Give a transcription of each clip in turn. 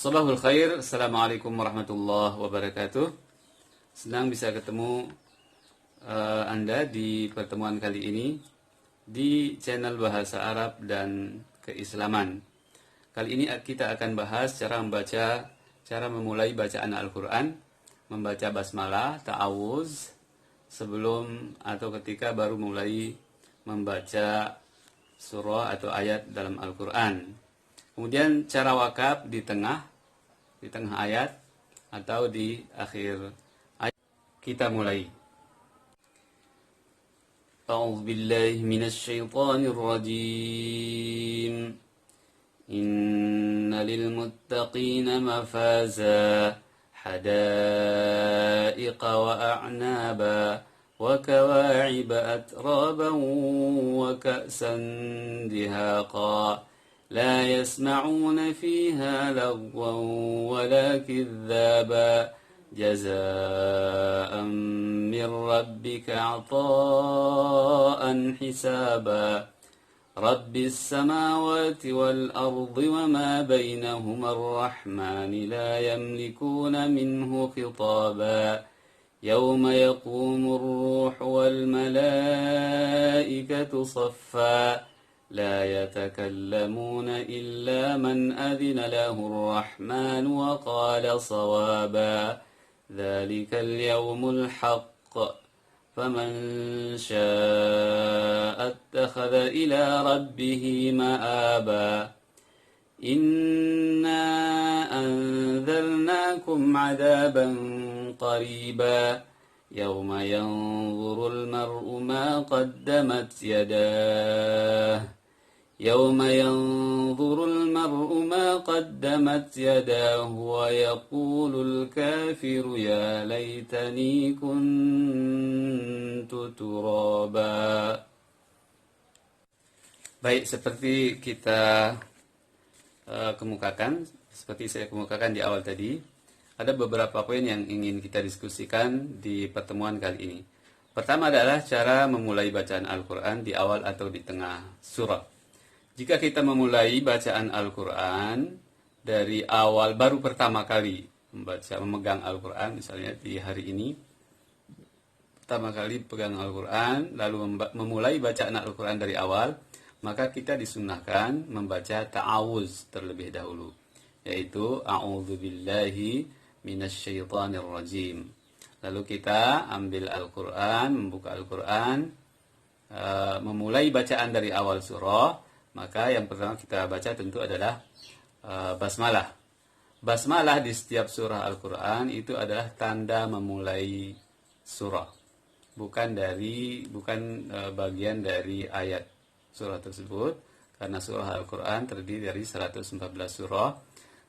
Sabahul khair, Assalamualaikum warahmatullahi wabarakatuh. Senang bisa ketemu Anda di pertemuan kali ini di channel Bahasa Arab dan Keislaman. Kali ini kita akan bahas cara memulai bacaan Al-Quran, membaca basmalah, ta'awuz, sebelum atau ketika baru mulai membaca surah atau ayat dalam Al-Quran. Kemudian cara wakaf di tengah ayat atau di akhir ayat. Kita mulai. A'udzu billahi minasy syaithanir rajim. Inna lil muttaqina mafaza hadaiqa wa a'naba wa kawa'iba atraban wa ka'san dihaqa. لا يسمعون فيها لغوا ولا كذابا جزاء من ربك عطاء حسابا رب السماوات والأرض وما بينهما الرحمن لا يملكون منه خطابا يوم يقوم الروح والملائكة صفا لا يتكلمون إلا من أذن له الرحمن وقال صوابا ذلك اليوم الحق فمن شاء اتخذ إلى ربه مآبا إنا أنذرناكم عذابا قريبا يوم ينظر المرء ما قدمت يداه يوم ينظر المرء ما قدمت يداه ويقول الكافر يا ليتني كنت ترابا. Baik, seperti kita seperti saya kemukakan di awal tadi, ada beberapa poin yang ingin kita diskusikan di pertemuan kali ini. Pertama adalah cara memulai bacaan Al-Quran di awal atau di tengah surah. Jika kita memulai bacaan Al-Quran dari awal, baru pertama kali memegang Al-Quran, misalnya di hari ini, pertama kali pegang Al-Quran, lalu memulai bacaan Al-Quran dari awal, maka kita disunnahkan membaca ta'awuz terlebih dahulu, yaitu a'udzubillahi minasyaitonir rajim. Lalu kita ambil Al-Quran, membuka Al-Quran, memulai bacaan dari awal surah. Maka yang pertama kita baca tentu adalah basmalah. Basmalah di setiap surah Al-Quran itu adalah tanda memulai surah, bukan bagian dari ayat surah tersebut, karena surah Al-Quran terdiri dari 114 surah,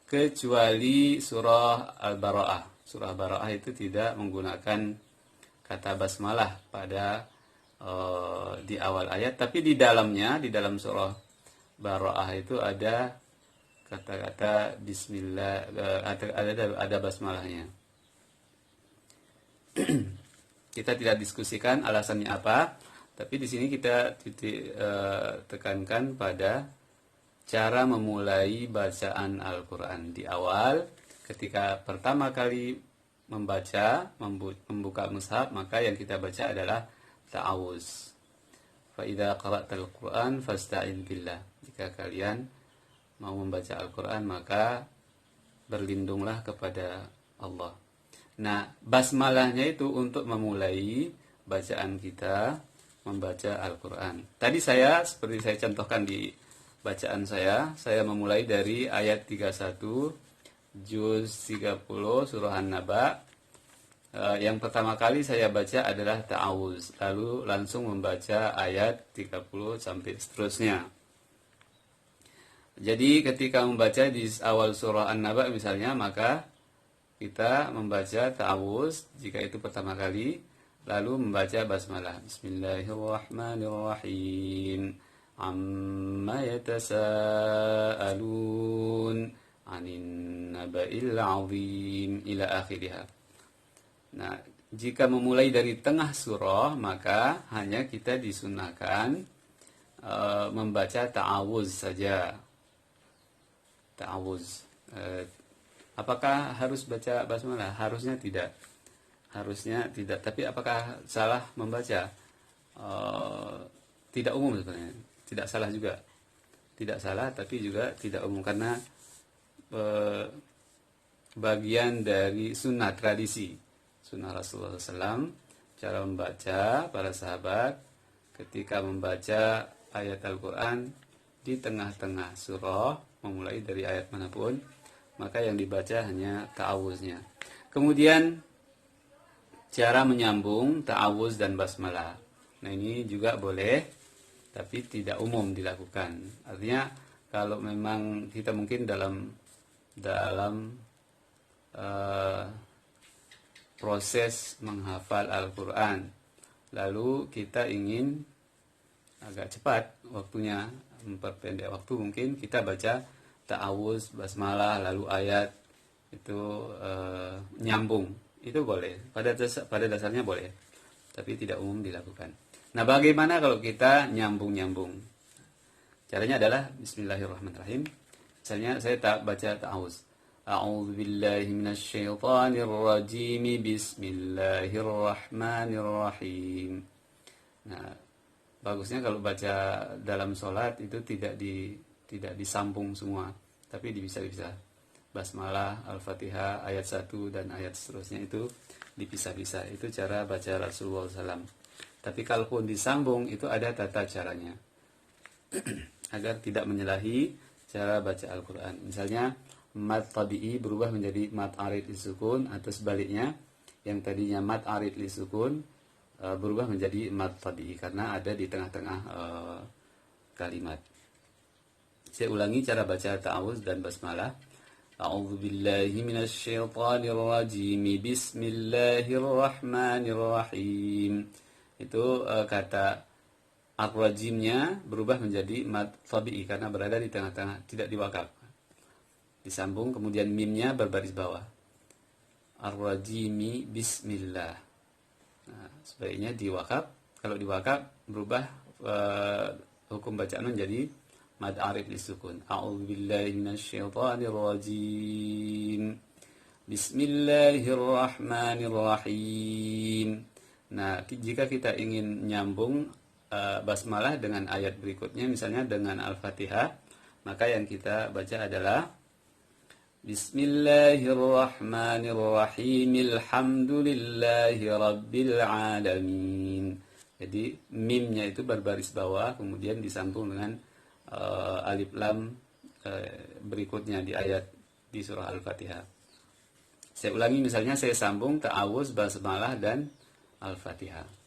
kecuali surah Al-Bara'ah. Surah Bara'ah itu tidak menggunakan kata basmalah pada di awal ayat, tapi di dalam surah Bara'ah itu ada kata-kata bismillah, ada basmalahnya. Kita tidak diskusikan alasannya apa, tapi di sini kita tekankan pada cara memulai bacaan Al-Quran di awal. Ketika pertama kali membuka mushaf, maka yang kita baca adalah ta'awuz. Fa'idha qara'tal Qur'an fasta'in billah. Jika kalian mau membaca Al-Quran, maka berlindunglah kepada Allah. Nah, basmalahnya itu untuk memulai bacaan kita membaca Al-Quran. Tadi seperti saya contohkan di bacaan saya memulai dari ayat 31 juz 30 surah An-Naba. Yang pertama kali saya baca adalah ta'awuz, lalu langsung membaca ayat 30 sampai seterusnya. Jadi ketika membaca di awal surah An-Naba misalnya, maka kita membaca ta'awuz jika itu pertama kali, lalu membaca basmalah. Bismillahirrahmanirrahim. Amma yatasa'alun 'anin naba'il 'azim ila akhirih. Nah, jika memulai dari tengah surah, maka hanya kita disunahkan membaca ta'awuz saja. Ta'awuz. Apakah harus baca basmalah? Harusnya tidak. Harusnya tidak. Tapi apakah salah membaca? Tidak umum sebenarnya. Tidak salah juga. Tidak salah tapi juga tidak umum karena bagian dari sunnah tradisi. Sunnah Rasulullah SAW, cara membaca para sahabat ketika membaca ayat Al-Quran di tengah-tengah surah, memulai dari ayat manapun, maka yang dibaca hanya ta'awuznya. Kemudian cara menyambung ta'awuz dan basmalah. Nah ini juga boleh, tapi tidak umum dilakukan. Artinya kalau memang kita mungkin dalam proses menghafal Al-Quran, lalu kita ingin agak cepat waktunya, memperpendek waktu, mungkin kita baca ta'awuz, basmalah, lalu ayat itu nyambung, itu boleh, pada dasarnya boleh, tapi tidak umum dilakukan. Nah bagaimana kalau kita nyambung-nyambung? Caranya adalah Bismillahirrahmanirrahim. Misalnya saya baca ta'awuz, A'udzu billahi minasy syaithanir rajim, Bismillahirrahmanirrahim. Nah, bagusnya kalau baca dalam sholat itu tidak disambung semua, tapi dipisah-pisah. Basmalah, Al-Fatihah, ayat 1 dan ayat seterusnya itu dipisah-pisah. Itu cara baca Rasulullah SAW. Tapi kalaupun disambung itu ada tata caranya agar tidak menyalahi cara baca Al-Quran. Misalnya mad tabi'i berubah menjadi mad arid lisukun, atau sebaliknya yang tadinya mad arid lisukun berubah menjadi mad tabi'i karena ada di tengah-tengah kalimat. Saya ulangi cara baca ta'awuz dan basmalah. A'udzu billahi minasy syaithanir rajim, Bismillahirrahmanirrahim. Itu kata ar-rajimnya berubah menjadi mad tabi'i karena berada di tengah-tengah, tidak diwakaf. Disambung, kemudian mimnya berbaris bawah. Ar-rajimi bismillah. Nah, sebaiknya diwakaf. Kalau diwakaf berubah hukum bacaan menjadi mad arid lisukun. A'udzu billahi minasyaitonir rajim. Bismillahirrahmanirrahim. Nah, jika kita ingin nyambung basmalah dengan ayat berikutnya, misalnya dengan Al-Fatihah, maka yang kita baca adalah Bismillahirrahmanirrahim, Alhamdulillahi Rabbil Alamin. Jadi mimnya itu berbaris bawah, kemudian disambung dengan alif lam berikutnya di ayat di surah Al-Fatihah. Saya ulangi, misalnya saya sambung ta'awuz, basmalah dan Al-Fatihah.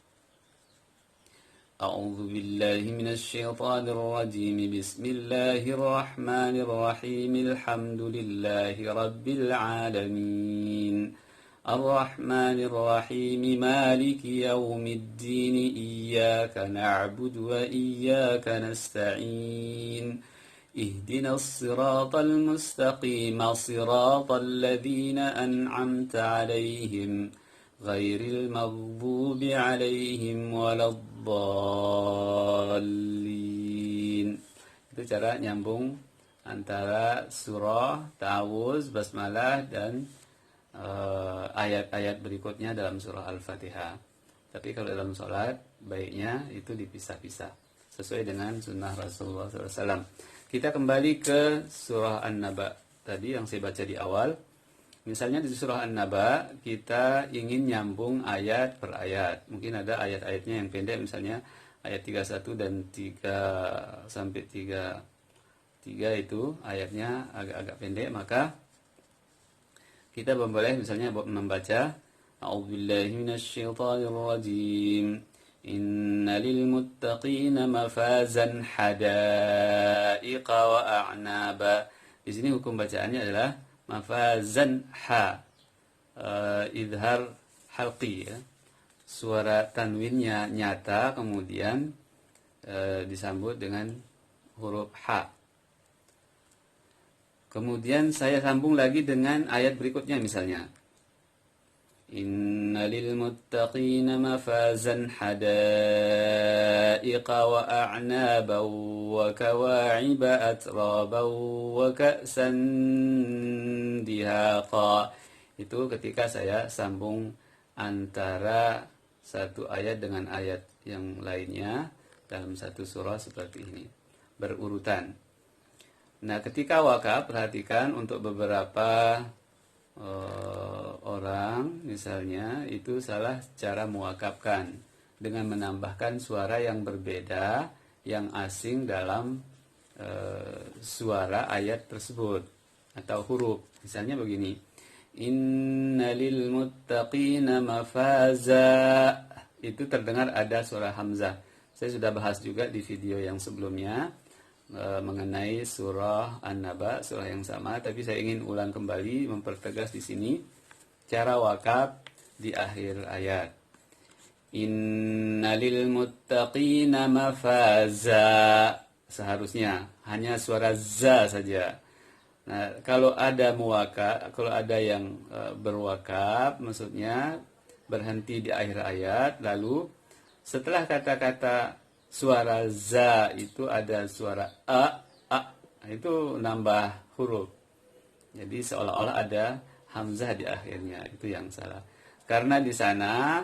A'udzu billahi minasy syaithanir rajim. Bismillahirrahmanirrahim. Alhamdulillahi rabbil alamin. Ar-Rahmanir Rahim. Maliki yaumiddin. Iyyaka na'budu wa iyyaka nasta'in. Ihdinas siratal mustaqim. Siratal ladzina an'amta 'alaihim ghairil maghdubi 'alaihim waladdallin. Itu cara nyambung antara surah, ta'awuz, basmalah dan ayat-ayat berikutnya dalam surah Al-Fatihah. Tapi kalau dalam sholat baiknya itu dipisah-pisah sesuai dengan sunnah Rasulullah SAW. Kita kembali ke surah An-Naba tadi yang saya baca di awal. Misalnya di surah An-Naba kita ingin nyambung ayat per ayat. Mungkin ada ayat-ayatnya yang pendek, misalnya ayat 31 dan 3 sampai 3 itu ayatnya agak-agak pendek, maka kita boleh misalnya membaca A'udzubillahi minasyaitonir rajim. Innalil muttaqina mafazan hadaiqa wa a'naba. Di sini hukum bacaannya adalah mafazan ha, idhar halqi ya. Suara tanwinnya nyata, kemudian disambut dengan huruf ha. Kemudian saya sambung lagi dengan ayat berikutnya, misalnya Innalil muttaqina mafazan hadaiqa wa a'naban wa kawa'iba atraban wa ka'san dihaqa. Itu ketika saya sambung antara satu ayat dengan ayat yang lainnya dalam satu surah seperti ini, berurutan. Nah, ketika wakaf, perhatikan untuk beberapa orang misalnya itu salah cara mewakafkan dengan menambahkan suara yang berbeda, yang asing dalam suara ayat tersebut atau huruf. Misalnya begini, innalil muttaqina mafaza, itu terdengar ada suara hamzah. Saya sudah bahas juga di video yang sebelumnya mengenai surah An-Naba, surah yang sama, tapi saya ingin ulang kembali mempertegas di sini cara wakaf di akhir ayat. Innalil muttaqina mafaza, seharusnya hanya suara za saja. Nah, kalau ada muwakaf, kalau ada yang berwakaf, maksudnya berhenti di akhir ayat, lalu setelah kata-kata suara za itu ada suara a, itu nambah huruf. Jadi seolah-olah ada hamzah di akhirnya, itu yang salah. Karena di sana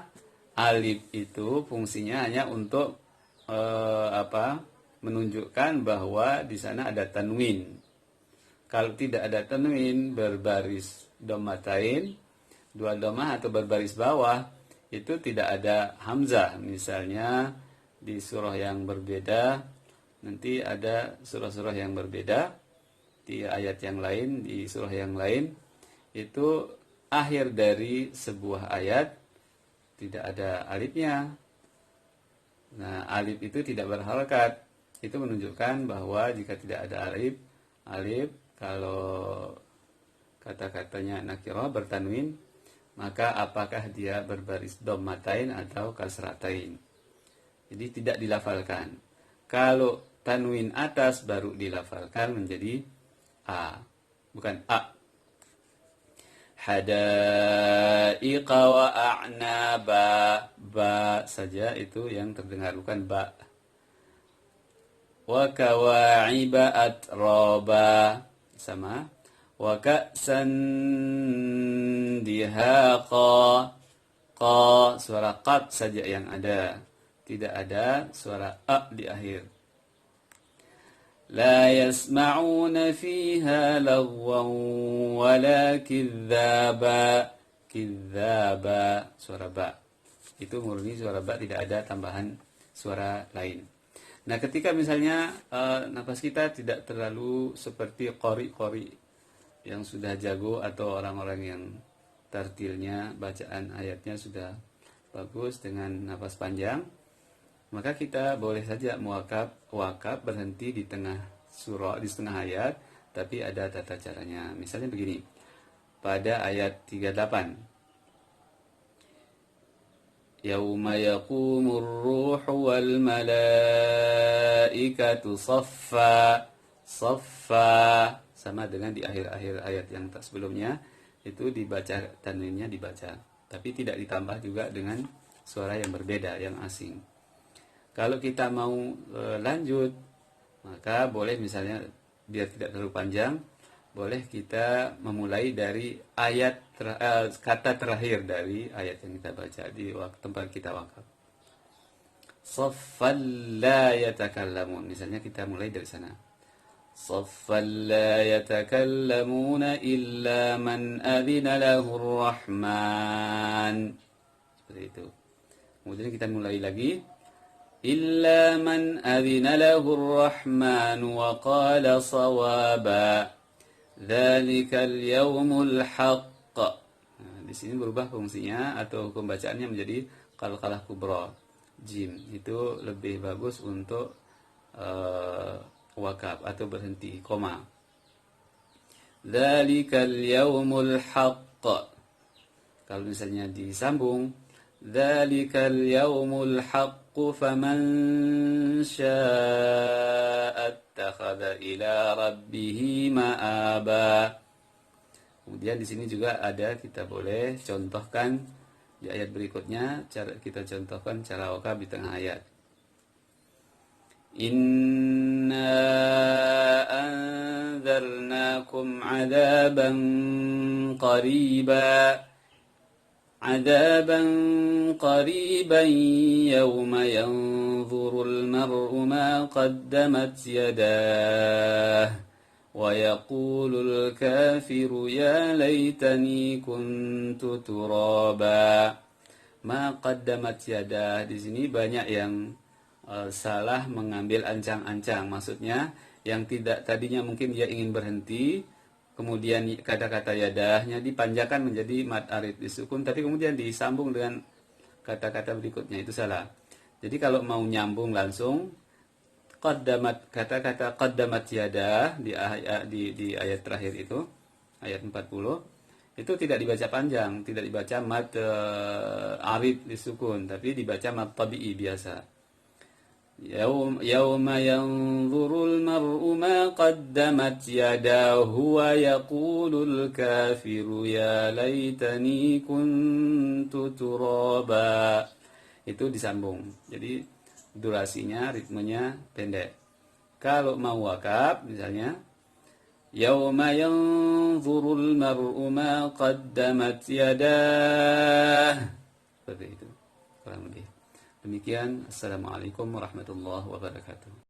alif itu fungsinya hanya untuk menunjukkan bahwa di sana ada tanwin. Kalau tidak ada tanwin, berbaris dhammatain, dua dhammah atau berbaris bawah, itu tidak ada hamzah. Misalnya di surah yang berbeda, nanti ada surah-surah yang berbeda di ayat yang lain, di surah yang lain, itu akhir dari sebuah ayat tidak ada alifnya. Nah, alif itu tidak berharakat. Itu menunjukkan bahwa jika tidak ada alif kalau kata-katanya nakirah bertanwin, maka apakah dia berbaris dhammatain atau kasratain. Jadi tidak dilafalkan. Kalau tanwin atas baru dilafalkan menjadi a, bukan a. Hadaiqa wa a'naba, ba saja itu yang terdengar, bukan ba. Wa kawa'iba atraba, sama. Wa ka'san dihaqa, qa, suara qad saja yang ada, tidak ada suara a di akhir. La yasma'una fiha lagwan wala kidzaba, kidzaba suara ba, itu murni suara ba, tidak ada tambahan suara lain. Nah, ketika misalnya nafas kita tidak terlalu seperti qori yang sudah jago atau orang-orang yang tartilnya bacaan ayatnya sudah bagus dengan nafas panjang, maka kita boleh saja wakaf berhenti di tengah surah, di setengah ayat, tapi ada tata caranya. Misalnya begini, pada ayat 38, yauma yaqumur ruhu wal malaikatu saffa, saffa, sama dengan di akhir-akhir ayat yang sebelumnya, itu dibaca, tanwinnya dibaca, tapi tidak ditambah juga dengan suara yang berbeda, yang asing. Kalau kita mau lanjut, maka boleh misalnya biar tidak terlalu panjang, boleh kita memulai dari ayat kata terakhir dari ayat yang kita baca di tempat kita wakaf. Saffal la yatakallamun, misalnya kita mulai dari sana. Saffal la yatakallamuna illa man adhina lahu rahman, seperti itu. Kemudian kita mulai lagi, illa man adhina lahu ar-rahman wa qala sawaba dzalikal yaumul haqq. Nah, di sini berubah fungsinya atau hukum bacaannya menjadi qalqalah kubra, jim. Itu lebih bagus untuk wakaf atau berhenti koma. Dzalikal yaumul haqq. Kalau misalnya disambung, dzalikal yaumul haqq faman syaa'a attakhadha ila rabbih ma'aba. Kemudian di sini juga ada, kita boleh contohkan di ayat berikutnya, kita contohkan cara wakaf di tengah ayat. Inna أنذرناكم عذابا قريبا يوم ينظر المرء ما قدمت يداه ويقول الكافر يا ليتني كنت ترابا. Ma qaddamat yadah, di sini banyak yang salah mengambil ancang-ancang. Maksudnya yang tidak tadinya mungkin dia ingin berhenti, kemudian kata-kata yadahnya dipanjangkan menjadi mad arid disukun, tapi kemudian disambung dengan kata-kata berikutnya, itu salah. Jadi kalau mau nyambung langsung qaddamat, kata-kata qaddamat yadah di ayat terakhir itu, ayat 40, itu tidak dibaca panjang, tidak dibaca mad arid disukun, tapi dibaca mad tabi'i biasa. Yauma yanzurul mar'u ma qaddamat yadahu wa yaqulul kafiru ya laitani kuntu turaba. Itu disambung. Jadi durasinya, ritmenya pendek. Kalau mau wakaf misalnya Yauma yanzurul mar'u ma qaddamat yadah. Seperti itu kurang lebih. Demikian. Assalamualaikum warahmatullahi wabarakatuh.